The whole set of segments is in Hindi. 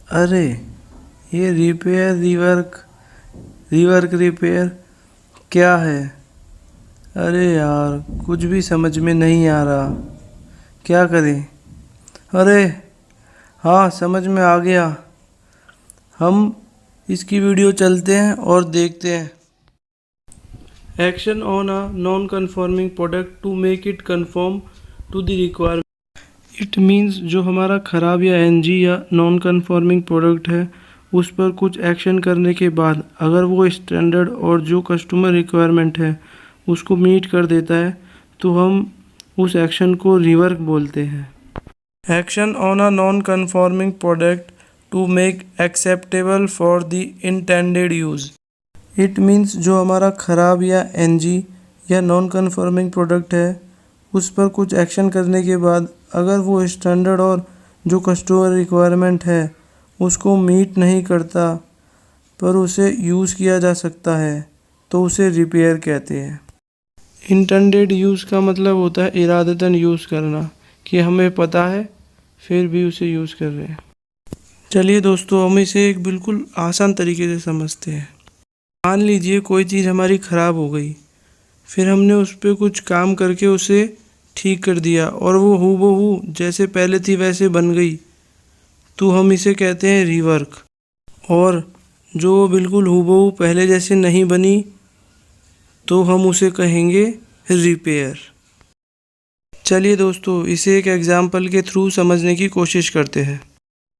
अरे ये रिपेयर रिवर्क रिपेयर क्या है? अरे यार कुछ भी समझ में नहीं आ रहा, क्या करें? अरे हाँ, समझ में आ गया। हम इसकी वीडियो चलते हैं और देखते हैं। Action on a non conforming product to make it conform to the requirement. It means जो हमारा ख़राब या एनजी या नॉन कन्फॉर्मिंग प्रोडक्ट है उस पर कुछ एक्शन करने के बाद अगर वो स्टैंडर्ड और जो कस्टमर रिक्वायरमेंट है उसको मीट कर देता है तो हम उस एक्शन को रिवर्क बोलते हैं। Action on a non conforming product to make acceptable for the intended use. It means जो हमारा ख़राब या एनजी या नॉन कन्फॉर्मिंग प्रोडक्ट है उस पर कुछ एक्शन करने के बाद अगर वो स्टैंडर्ड और जो कस्टमर रिक्वायरमेंट है उसको मीट नहीं करता पर उसे यूज़ किया जा सकता है तो उसे रिपेयर कहते हैं। इंटेंडेड यूज़ का मतलब होता है इरादतन यूज़ करना, कि हमें पता है फिर भी उसे यूज़ कर रहे हैं। चलिए दोस्तों, हम इसे एक बिल्कुल आसान तरीके से समझते हैं। मान लीजिए कोई चीज़ हमारी ख़राब हो गई, फिर हमने उस पर कुछ काम करके उसे ठीक कर दिया और वो हूबहू जैसे पहले थी वैसे बन गई, तो हम इसे कहते हैं रिवर्क। और जो बिल्कुल हूबहू पहले जैसे नहीं बनी तो हम उसे कहेंगे रिपेयर। चलिए दोस्तों, इसे एक एग्जाम्पल के थ्रू समझने की कोशिश करते हैं।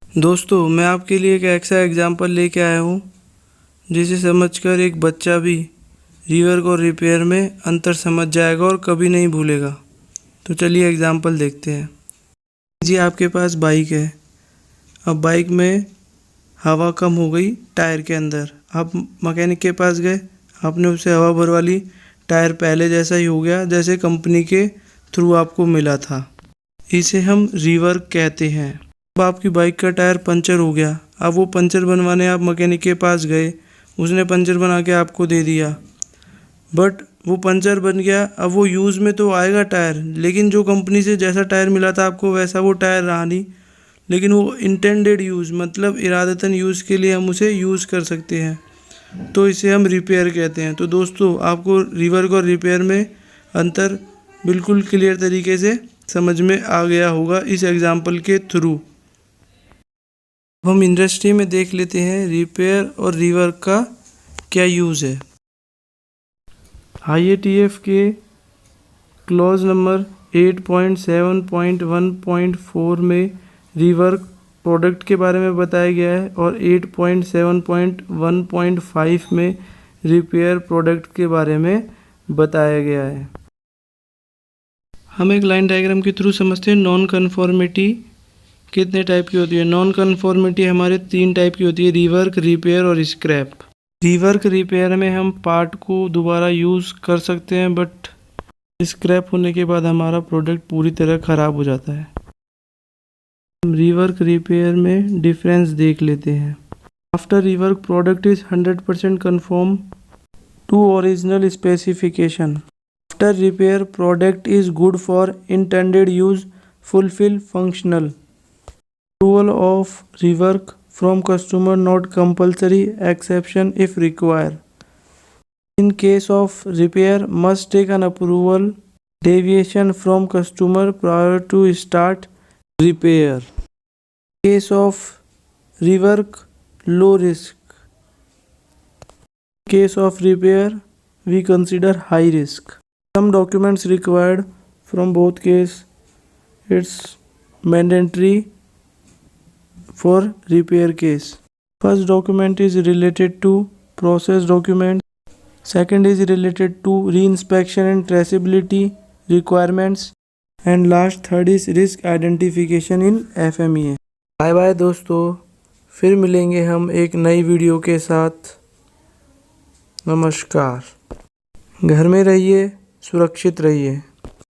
दोस्तों, मैं आपके लिए एक ऐसा एग्जाम्पल लेके आया हूँ जिसे समझकर एक बच्चा भी रिवर्क और रिपेयर में अंतर समझ जाएगा और कभी नहीं भूलेगा। तो चलिए एग्जाम्पल देखते हैं। जी, आपके पास बाइक है। अब बाइक में हवा कम हो गई टायर के अंदर। आप मैकेनिक के पास गए, आपने उसे हवा भरवा ली, टायर पहले जैसा ही हो गया जैसे कंपनी के थ्रू आपको मिला था। इसे हम रिवर्क कहते हैं। अब आपकी बाइक का टायर पंचर हो गया। अब वो पंचर बनवाने आप मैकेनिक के पास गए, उसने पंचर बना के आपको दे दिया, बट वो पंचर बन गया। अब वो यूज़ में तो आएगा टायर, लेकिन जो कंपनी से जैसा टायर मिला था आपको वैसा वो टायर रहा नहीं। लेकिन वो इंटेंडेड यूज़ मतलब इरादतन यूज़ के लिए हम उसे यूज़ कर सकते हैं, तो इसे हम रिपेयर कहते हैं। तो दोस्तों, आपको रिवर्क और रिपेयर में अंतर बिल्कुल क्लियर तरीके से समझ में आ गया होगा इस एग्जाम्पल के थ्रू। हम इंडस्ट्री में देख लेते हैं रिपेयर और रिवर्क का क्या यूज़ है। IATF के क्लॉज नंबर 8.7.1.4 में रिवर्क प्रोडक्ट के बारे में बताया गया है और 8.7.1.5 में रिपेयर प्रोडक्ट के बारे में बताया गया है। हम एक लाइन डायग्राम के थ्रू समझते हैं नॉन कन्फॉर्मिटी कितने टाइप की होती है। नॉन कन्फॉर्मिटी हमारे 3 टाइप की होती है, रिवर्क, रिपेयर और स्क्रैप। रिवर्क रिपेयर में हम पार्ट को दोबारा यूज़ कर सकते हैं, बट स्क्रैप होने के बाद हमारा प्रोडक्ट पूरी तरह ख़राब हो जाता है। हम रिवर्क रिपेयर में डिफरेंस देख लेते हैं। After rework product is 100% conform to original specification. After repair product is good for intended use, fulfil functional. Approval of rework from customer not compulsory, exception if required. In case of repair, must take an approval deviation from customer prior to start repair. In case of rework, low risk. In case of repair, we consider high risk. Some documents required from both case. It's mandatory for repair case. First document is related to process document. Second is related to reinspection and traceability requirements. And last third is risk identification in FMEA. Bye bye दोस्तों, फिर मिलेंगे हम एक नई वीडियो के साथ। नमस्कार। घर में रहिए, सुरक्षित रहिए।